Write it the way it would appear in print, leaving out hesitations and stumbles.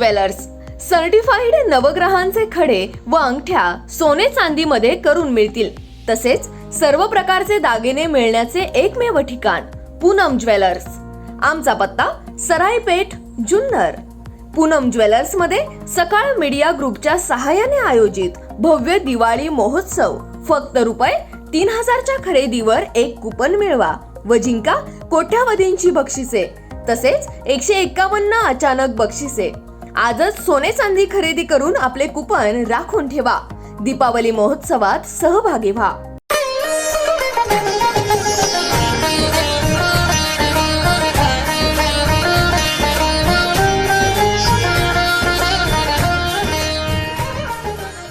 Jewellers certified नवग्रहांचे खडे व अंगठ्या सोने चांदीमध्ये करून मिळतील. तसेच सर्व प्रकारचे दागिने मिळण्याचे एकमेव ठिकाण पूनम ज्वेलर्स. आमचा पत्ता सराईपेठ, जुन्नर. पूनम ज्वेलर्स मध्ये सकाळ मीडिया ग्रुपच्या सहाय्याने आयोजित भव्य दिवाळी महोत्सव. फक्त ₹3000च्या खरेदीवर एक कुपन मिळवा व जिंका कोट्यावधींची बक्षिसे तसेच 151 अचानक बक्षिसे. आजच सोने चांदी खरेदी करून आपले कुपन राखून ठेवा. दीपावली महोत्सवात सहभागी व्हा.